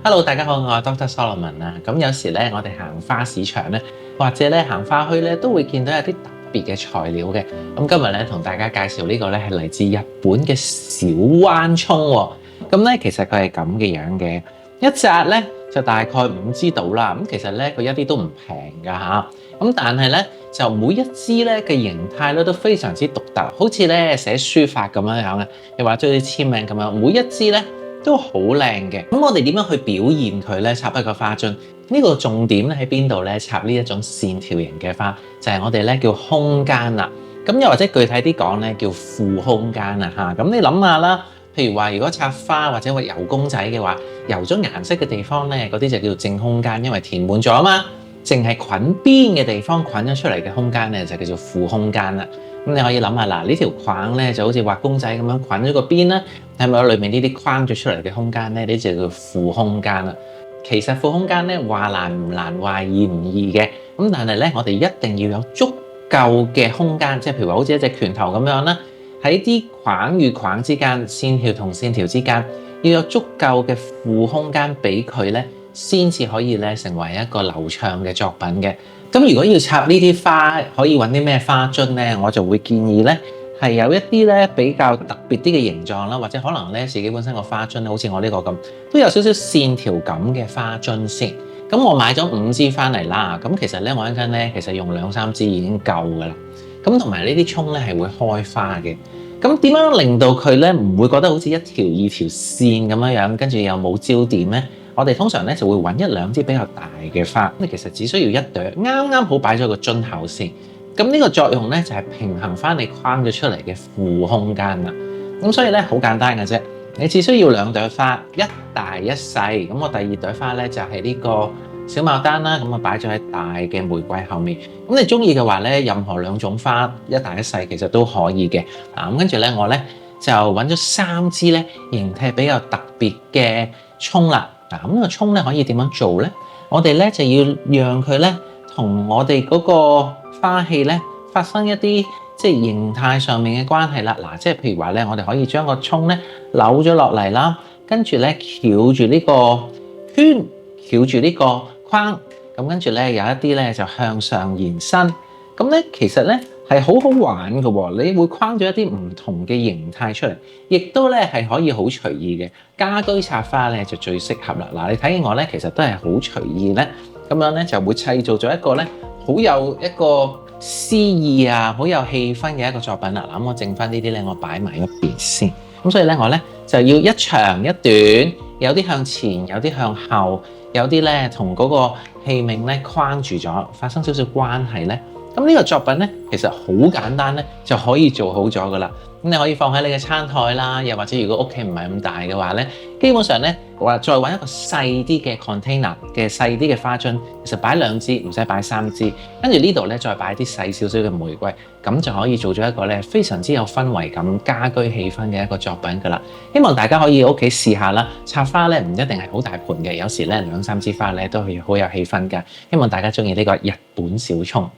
Hello，大家好，我係 Dr. Solomon 啊。咁有時咧，我哋行花市場咧，或者咧行花墟咧，都會見到有啲特別嘅材料嘅。咁今日咧同大家介紹呢個咧係嚟自日本嘅小灣葱喎。咁咧其實佢係咁嘅樣嘅，一紮咧就大概5支到啦。咁其實咧佢一啲都唔平㗎嚇。咁但係咧就每一支咧嘅形態咧都非常之獨特，好似咧寫書法咁樣樣嘅，又或者啲簽名咁樣，每一支咧都好靚嘅。咁我哋點樣去表現佢咧？插一個花樽，呢個重點咧喺邊度咧？插呢一種線條型嘅花，就係我哋咧叫空間啦。咁又或者具體啲講咧，叫負空間啊嚇。咁你諗下啦，譬如話如果插花或者話油公仔嘅話，油咗顏色嘅地方咧，嗰啲就叫做正空間，因為填滿咗啊嘛。淨係捆邊嘅地方捆咗出嚟嘅空間咧，就叫做負空間啦。咁你可以諗下嗱，呢條框咧就好似畫公仔咁樣捆咗個邊啦，係咪裏面呢啲框咗出嚟嘅空間咧？呢就叫負空間啦。其實負空間咧話難唔難，話易唔易嘅。咁但係咧，我哋一定要有足夠嘅空間，即係譬如話好似一隻拳頭咁樣啦，喺啲框與框之間、線條同線條之間，要有足夠嘅負空間俾佢咧，先至可以咧成為一個流暢嘅作品嘅。咁如果要插呢啲花，可以揾啲咩花樽咧？我就會建議咧係有一啲咧比較特別啲嘅形狀啦，或者可能咧自己本身個花樽好似我呢個咁，都有少少線條感嘅花樽先。咁我買咗5支翻嚟啦。咁其實咧我一陣咧其實用2-3支已經夠噶啦。咁同埋呢啲葱咧係會開花嘅。咁點樣令到佢咧唔會覺得好似一條二條線咁樣樣，跟住又冇焦點咧？我哋通常咧就會揾1-2支比較大嘅花，咁其實只需要1朵，啱啱好擺咗個樽口先。咁呢個作用咧就係平衡翻你框咗出嚟嘅負空間啦。咁所以咧好簡單嘅啫，你只需要2朵花，一大一細。咁我第2朵花咧就係呢個小牡丹啦，咁我擺咗喺大嘅玫瑰後面。咁你中意嘅話咧，任何2種花，一大一細其實都可以嘅。咁跟住咧我咧就揾咗3支咧形態比較特別嘅葱啦。咁呢個葱咧可以點樣做咧？我哋咧就要讓佢咧同我哋嗰個花器咧發生一啲即係形態上面嘅關係啦。嗱，即係譬如話咧，我哋可以將個葱咧扭咗落嚟啦，跟住咧翹住呢個圈，翹住呢個框，咁跟住咧有一啲咧就向上延伸。咁咧其實咧係好好玩嘅喎，你會框咗一啲唔同嘅形態出嚟，亦都咧係可以好隨意嘅。家居插花咧就最適合啦。嗱，你睇見我咧其實都係好隨意咧，咁樣咧就會製造咗一個咧好有一個詩意啊，好有氣氛嘅一個作品啦。嗱，咁我剩翻呢啲咧，我擺埋一邊先。咁所以咧我咧就要一長一短，有啲向前，有啲向後，有啲咧同嗰個器皿咧框住咗，發生少少關係咧。咁呢個作品咧，其實好簡單咧，就可以做好咗噶啦。咁你可以放喺你嘅餐台啦，又或者如果屋企唔係咁大嘅話咧，基本上咧話再揾一個細啲嘅 container 嘅細啲嘅花樽，其實擺2支唔使擺3支，跟住呢度咧再擺啲細少少嘅玫瑰，咁就可以做咗一個咧非常之有氛圍感、家居氣氛嘅一個作品噶啦。希望大家可以喺屋企試下啦。插花咧唔一定係好大盤嘅，有時咧2-3支花咧都係好有氣氛噶。希望大家中意呢個日本小葱。